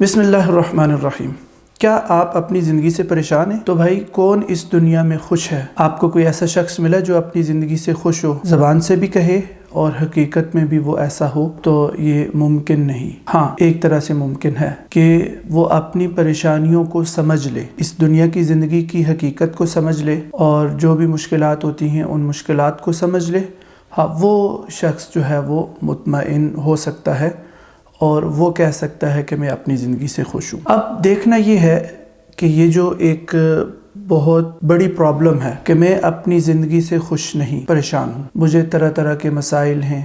بسم اللہ الرحمن الرحیم۔ کیا آپ اپنی زندگی سے پریشان ہیں؟ تو بھائی کون اس دنیا میں خوش ہے؟ آپ کو کوئی ایسا شخص ملا جو اپنی زندگی سے خوش ہو، زبان سے بھی کہے اور حقیقت میں بھی وہ ایسا ہو؟ تو یہ ممکن نہیں۔ ہاں، ایک طرح سے ممکن ہے کہ وہ اپنی پریشانیوں کو سمجھ لے، اس دنیا کی زندگی کی حقیقت کو سمجھ لے اور جو بھی مشکلات ہوتی ہیں ان مشکلات کو سمجھ لے۔ ہاں، وہ شخص جو ہے وہ مطمئن ہو سکتا ہے اور وہ کہہ سکتا ہے کہ میں اپنی زندگی سے خوش ہوں۔ اب دیکھنا یہ ہے کہ یہ جو ایک بہت بڑی پرابلم ہے کہ میں اپنی زندگی سے خوش نہیں، پریشان ہوں، مجھے طرح طرح کے مسائل ہیں،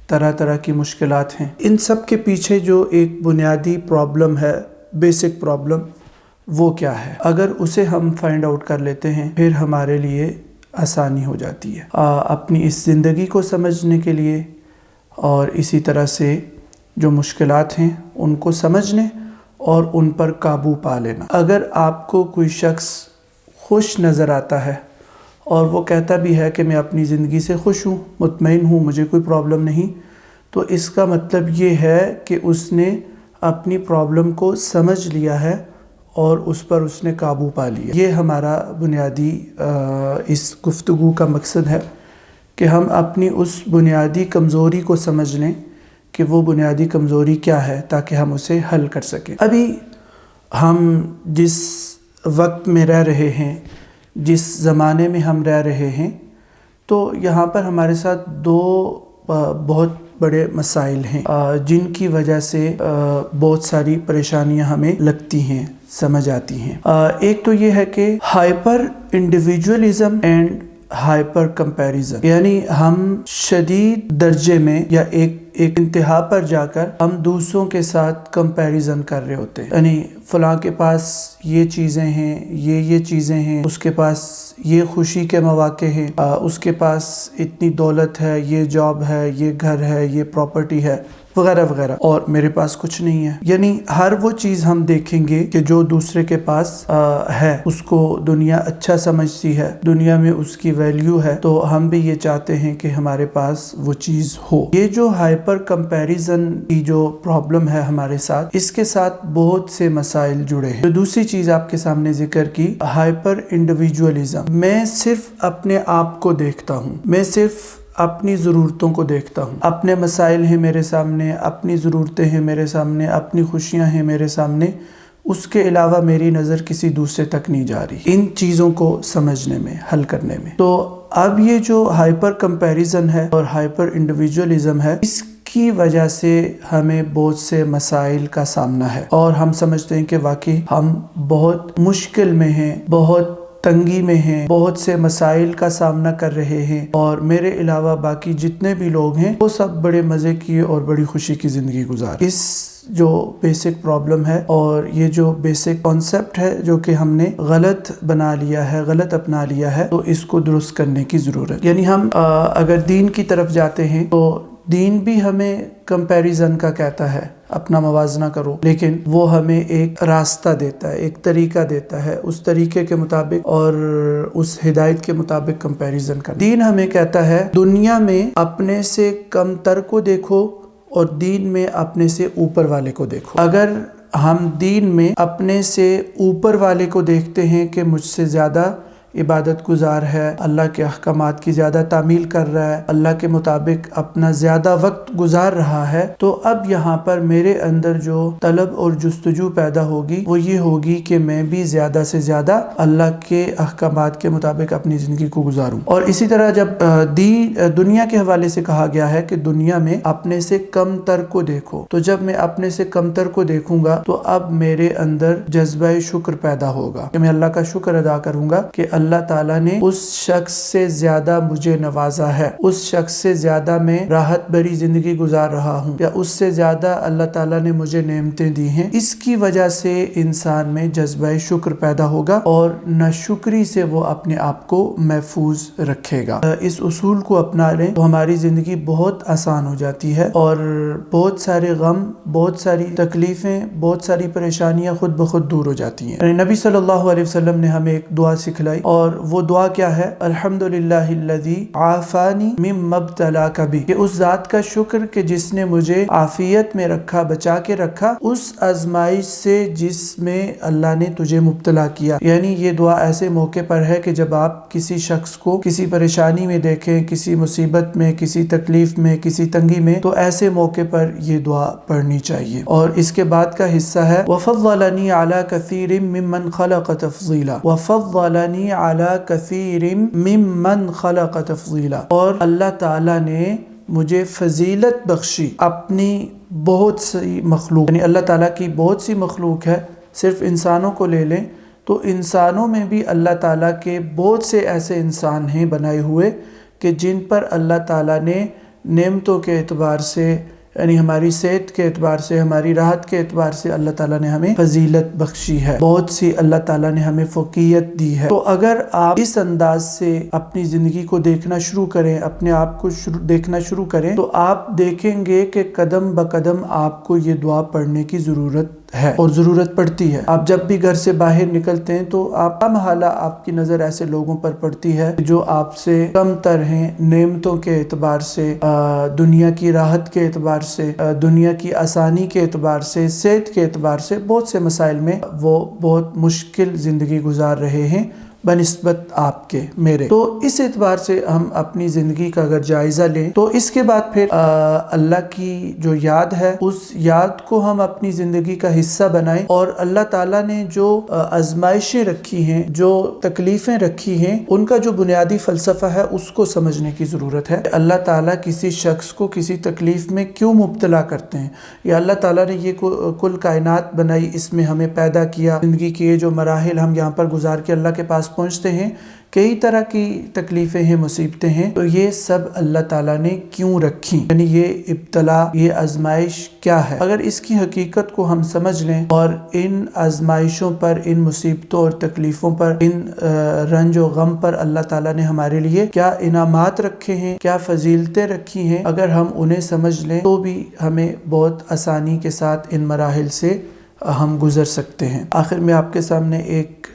طرح طرح کی مشکلات ہیں، ان سب کے پیچھے جو ایک بنیادی پرابلم ہے، بیسک پرابلم، وہ کیا ہے؟ اگر اسے ہم فائنڈ آؤٹ کر لیتے ہیں پھر ہمارے لیے آسانی ہو جاتی ہے اپنی اس زندگی کو سمجھنے کے لیے، اور اسی طرح سے جو مشکلات ہیں ان کو سمجھنے اور ان پر قابو پا لینا۔ اگر آپ کو کوئی شخص خوش نظر آتا ہے اور وہ کہتا بھی ہے کہ میں اپنی زندگی سے خوش ہوں، مطمئن ہوں، مجھے کوئی پرابلم نہیں، تو اس کا مطلب یہ ہے کہ اس نے اپنی پرابلم کو سمجھ لیا ہے اور اس پر اس نے قابو پا لیا۔ یہ ہمارا بنیادی اس گفتگو کا مقصد ہے کہ ہم اپنی اس بنیادی کمزوری کو سمجھ لیں کہ وہ بنیادی کمزوری کیا ہے تاکہ ہم اسے حل کر سکیں۔ ابھی ہم جس وقت میں رہ رہے ہیں، جس زمانے میں ہم رہ رہے ہیں، تو یہاں پر ہمارے ساتھ دو بہت بڑے مسائل ہیں جن کی وجہ سے بہت ساری پریشانیاں ہمیں لگتی ہیں، سمجھ آتی ہیں۔ ایک تو یہ ہے کہ hyper individualism and hyper comparison, یعنی ہم شدید درجے میں یا ایک انتہا پر جا کر ہم دوسروں کے ساتھ کمپیریزن کر رہے ہوتے ہیں، یعنی فلاں کے پاس یہ چیزیں ہیں، یہ چیزیں ہیں، اس کے پاس یہ خوشی کے مواقع ہیں، اس کے پاس اتنی دولت ہے، یہ جاب ہے، یہ گھر ہے، یہ پراپرٹی ہے، وغیرہ وغیرہ، اور میرے پاس کچھ نہیں ہے۔ یعنی ہر وہ چیز ہم دیکھیں گے کہ جو دوسرے کے پاس ہے، اس کو دنیا اچھا سمجھتی ہے، دنیا میں اس کی ویلیو ہے، تو ہم بھی یہ چاہتے ہیں کہ ہمارے پاس وہ چیز ہو۔ یہ جو ہائپر کمپیریزن کی جو پرابلم ہے ہمارے ساتھ، اس کے ساتھ بہت سے مسائل جڑے ہیں۔ جو دوسری چیز آپ کے سامنے ذکر کی، ہائپر انڈیویجولزم، میں صرف اپنے آپ کو دیکھتا ہوں، میں صرف اپنی ضرورتوں کو دیکھتا ہوں، اپنے مسائل ہیں میرے سامنے، اپنی ضرورتیں ہیں میرے سامنے، اپنی خوشیاں ہیں میرے سامنے، اس کے علاوہ میری نظر کسی دوسرے تک نہیں جا رہی ان چیزوں کو سمجھنے میں، حل کرنے میں۔ تو اب یہ جو ہائپر کمپیریزن ہے اور ہائپر انڈیویجولزم ہے، اس کی وجہ سے ہمیں بہت سے مسائل کا سامنا ہے اور ہم سمجھتے ہیں کہ واقعی ہم بہت مشکل میں ہیں، بہت تنگی میں ہیں، بہت سے مسائل کا سامنا کر رہے ہیں، اور میرے علاوہ باقی جتنے بھی لوگ ہیں وہ سب بڑے مزے کی اور بڑی خوشی کی زندگی گزار۔ اس جو بیسک پرابلم ہے اور یہ جو بیسک کانسیپٹ ہے جو کہ ہم نے غلط بنا لیا ہے، غلط اپنا لیا ہے، تو اس کو درست کرنے کی ضرورت۔ یعنی ہم اگر دین کی طرف جاتے ہیں تو دین بھی ہمیں کمپیریزن کا کہتا ہے، اپنا موازنہ کرو، لیکن وہ ہمیں ایک راستہ دیتا ہے، ایک طریقہ دیتا ہے، اس طریقے کے مطابق اور اس ہدایت کے مطابق کمپیریزن کرنا۔ دین ہمیں کہتا ہے دنیا میں اپنے سے کم تر کو دیکھو اور دین میں اپنے سے اوپر والے کو دیکھو۔ اگر ہم دین میں اپنے سے اوپر والے کو دیکھتے ہیں کہ مجھ سے زیادہ عبادت گزار ہے، اللہ کے احکامات کی زیادہ تعمیل کر رہا ہے، اللہ کے مطابق اپنا زیادہ وقت گزار رہا ہے، تو اب یہاں پر میرے اندر جو طلب اور جستجو پیدا ہوگی وہ یہ ہوگی کہ میں بھی زیادہ سے زیادہ اللہ کے احکامات کے مطابق اپنی زندگی کو گزاروں۔ اور اسی طرح جب دنیا کے حوالے سے کہا گیا ہے کہ دنیا میں اپنے سے کم تر کو دیکھو، تو جب میں اپنے سے کم تر کو دیکھوں گا تو اب میرے اندر جذبہ شکر پیدا ہوگا کہ میں اللہ کا شکر ادا کروں گا کہ اللہ تعالیٰ نے اس شخص سے زیادہ مجھے نوازا ہے، اس شخص سے زیادہ میں راحت بھری زندگی گزار رہا ہوں، یا اس سے زیادہ اللہ تعالیٰ نے مجھے نعمتیں دی ہیں۔ اس کی وجہ سے انسان میں جذبہ شکر پیدا ہوگا اور ناشکری سے وہ اپنے آپ کو محفوظ رکھے گا۔ اس اصول کو اپنا لیں تو ہماری زندگی بہت آسان ہو جاتی ہے اور بہت سارے غم، بہت ساری تکلیفیں، بہت ساری پریشانیاں خود بخود دور ہو جاتی ہیں۔ نبی صلی اللہ علیہ وسلم نے ہمیں ایک دعا سکھلائی اور وہ دعا کیا ہے؟ الحمدللہ الذی عافانی مما ابتلاک بہ، کہ اس ذات کا شکر کہ جس نے مجھے عافیت میں رکھا، بچا کے رکھا اس آزمائش سے جس میں اللہ نے تجھے مبتلا کیا۔ یعنی یہ دعا ایسے موقع پر ہے کہ جب آپ کسی شخص کو کسی پریشانی میں دیکھیں، کسی مصیبت میں، کسی تکلیف میں، کسی تنگی میں، تو ایسے موقع پر یہ دعا پڑھنی چاہیے۔ اور اس کے بعد کا حصہ ہے وَفَضَّلَنِي عَلَى كَثِيرٍ مِّمَّنْ خَلَقَ تَفْضِيلًا، وَفَضَّلَنِي عَلَى كَثِيرٍ مِّمَّنْ خَلَقَ تَفْضِيلًا، اور اللہ تعالیٰ نے مجھے فضیلت بخشی اپنی بہت سی مخلوق، یعنی اللہ تعالیٰ کی بہت سی مخلوق ہے، صرف انسانوں کو لے لیں تو انسانوں میں بھی اللہ تعالیٰ کے بہت سے ایسے انسان ہیں بنائے ہوئے کہ جن پر اللہ تعالیٰ نے نعمتوں کے اعتبار سے، یعنی ہماری صحت کے اعتبار سے، ہماری راحت کے اعتبار سے اللہ تعالیٰ نے ہمیں فضیلت بخشی ہے، بہت سی اللہ تعالیٰ نے ہمیں فوقیت دی ہے۔ تو اگر آپ اس انداز سے اپنی زندگی کو دیکھنا شروع کریں، اپنے آپ کو دیکھنا شروع کریں، تو آپ دیکھیں گے کہ قدم بقدم آپ کو یہ دعا پڑھنے کی ضرورت ہے اور ضرورت پڑتی ہے۔ آپ جب بھی گھر سے باہر نکلتے ہیں تو آپ کا محالہ آپ کی نظر ایسے لوگوں پر پڑتی ہے جو آپ سے کم تر ہیں، نعمتوں کے اعتبار سے، دنیا کی راحت کے اعتبار سے، دنیا کی آسانی کے اعتبار سے، صحت کے اعتبار سے، بہت سے مسائل میں وہ بہت مشکل زندگی گزار رہے ہیں بنسبت آپ کے میرے۔ تو اس اعتبار سے ہم اپنی زندگی کا اگر جائزہ لیں تو اس کے بعد پھر اللہ کی جو یاد ہے اس یاد کو ہم اپنی زندگی کا حصہ بنائیں، اور اللہ تعالیٰ نے جو آزمائشیں رکھی ہیں، جو تکلیفیں رکھی ہیں، ان کا جو بنیادی فلسفہ ہے اس کو سمجھنے کی ضرورت ہے۔ اللہ تعالیٰ کسی شخص کو کسی تکلیف میں کیوں مبتلا کرتے ہیں، یا اللہ تعالیٰ نے یہ کل کائنات بنائی، اس میں ہمیں پیدا کیا، زندگی کے یہ جو مراحل ہم یہاں پر گزار کے اللہ کے پاس پہنچتے ہیں، کئی طرح کی تکلیفیں ہیں، مصیبتیں ہیں، تو یہ سب اللہ تعالیٰ نے کیوں رکھی، یعنی یہ ابتلا، یہ آزمائش کیا ہے۔ اگر اس کی حقیقت کو ہم سمجھ لیں اور ان آزمائشوں پر، ان مصیبتوں اور تکلیفوں پر، ان رنج و غم پر اللہ تعالیٰ نے ہمارے لیے کیا انعامات رکھے ہیں، کیا فضیلتیں رکھی ہیں، اگر ہم انہیں سمجھ لیں تو بھی ہمیں بہت آسانی کے ساتھ ان مراحل سے ہم گزر سکتے ہیں۔ آخر میں آپ کے سامنے ایک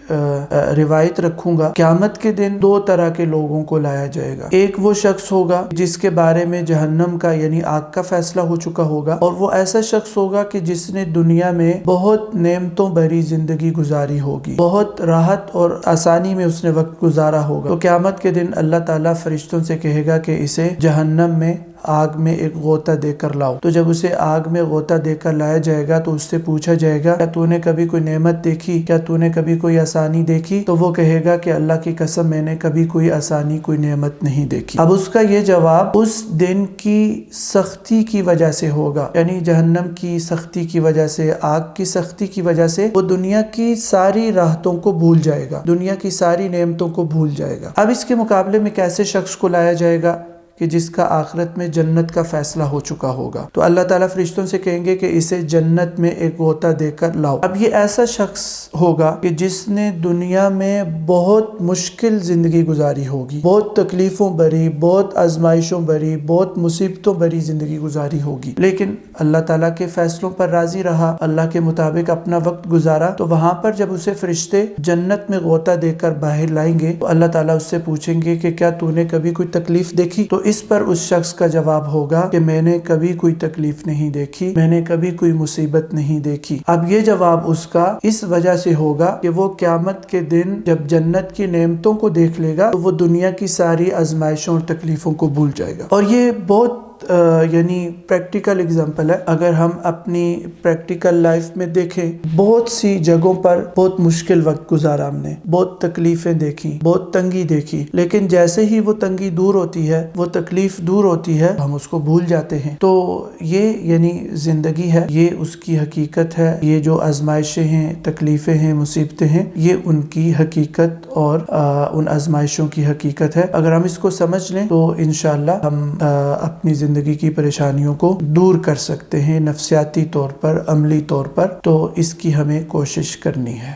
روایت رکھوں گا۔ قیامت کے دن دو طرح کے لوگوں کو لایا جائے گا۔ ایک وہ شخص ہوگا جس کے بارے میں جہنم کا یعنی آگ کا فیصلہ ہو چکا ہوگا، اور وہ ایسا شخص ہوگا کہ جس نے دنیا میں بہت نعمتوں بھری زندگی گزاری ہوگی، بہت راحت اور آسانی میں اس نے وقت گزارا ہوگا۔ تو قیامت کے دن اللہ تعالیٰ فرشتوں سے کہے گا کہ اسے جہنم میں، آگ میں ایک غوطہ دے کر لاؤ۔ تو جب اسے آگ میں غوطہ دے کر لایا جائے گا تو اس سے پوچھا جائے گا کیا تو نے کبھی کوئی نعمت دیکھی، کیا تو نے کبھی کوئی آسانی دیکھی؟ تو وہ کہے گا کہ اللہ کی قسم میں نے کبھی کوئی آسانی، کوئی نعمت نہیں دیکھی۔ اب اس کا یہ جواب اس دن کی سختی کی وجہ سے ہوگا، یعنی جہنم کی سختی کی وجہ سے، آگ کی سختی کی وجہ سے وہ دنیا کی ساری راحتوں کو بھول جائے گا، دنیا کی ساری نعمتوں کو بھول جائے گا۔ اب اس کے مقابلے میں کیسے شخص کو لایا جائے گا کہ جس کا آخرت میں جنت کا فیصلہ ہو چکا ہوگا؟ تو اللہ تعالیٰ فرشتوں سے کہیں گے کہ اسے جنت میں ایک غوطہ دے کر لاؤ۔ اب یہ ایسا شخص ہوگا کہ جس نے دنیا میں بہت مشکل زندگی گزاری ہوگی، بہت تکلیفوں بھری، بہت آزمائشوں بھری، بہت مصیبتوں بھری زندگی گزاری ہوگی، لیکن اللہ تعالیٰ کے فیصلوں پر راضی رہا، اللہ کے مطابق اپنا وقت گزارا۔ تو وہاں پر جب اسے فرشتے جنت میں غوطہ دے کر باہر لائیں گے تو اللہ تعالیٰ اس سے پوچھیں گے کہ کیا تو نے کبھی کوئی تکلیف دیکھی؟ تو اس پر اس شخص کا جواب ہوگا کہ میں نے کبھی کوئی تکلیف نہیں دیکھی، میں نے کبھی کوئی مصیبت نہیں دیکھی۔ اب یہ جواب اس کا اس وجہ سے ہوگا کہ وہ قیامت کے دن جب جنت کی نعمتوں کو دیکھ لے گا تو وہ دنیا کی ساری آزمائشوں اور تکلیفوں کو بھول جائے گا۔ اور یہ بہت یعنی پریکٹیکل اگزامپل ہے۔ اگر ہم اپنی پریکٹیکل لائف میں دیکھیں، بہت سی جگہوں پر بہت مشکل وقت گزارا ہم نے، بہت تکلیفیں دیکھی، بہت تنگی دیکھی، لیکن جیسے ہی وہ تنگی دور ہوتی ہے، وہ تکلیف دور ہوتی ہے، ہم اس کو بھول جاتے ہیں۔ تو یہ یعنی زندگی ہے، یہ اس کی حقیقت ہے، یہ جو آزمائشیں ہیں، تکلیفیں ہیں، مصیبتیں ہیں، یہ ان کی حقیقت اور ان آزمائشوں کی حقیقت ہے۔ اگر ہم اس کو سمجھ لیں تو انشاءاللہ ہم اپنی زندگی کی پریشانیوں کو دور کر سکتے ہیں، نفسیاتی طور پر، عملی طور پر۔ تو اس کی ہمیں کوشش کرنی ہے۔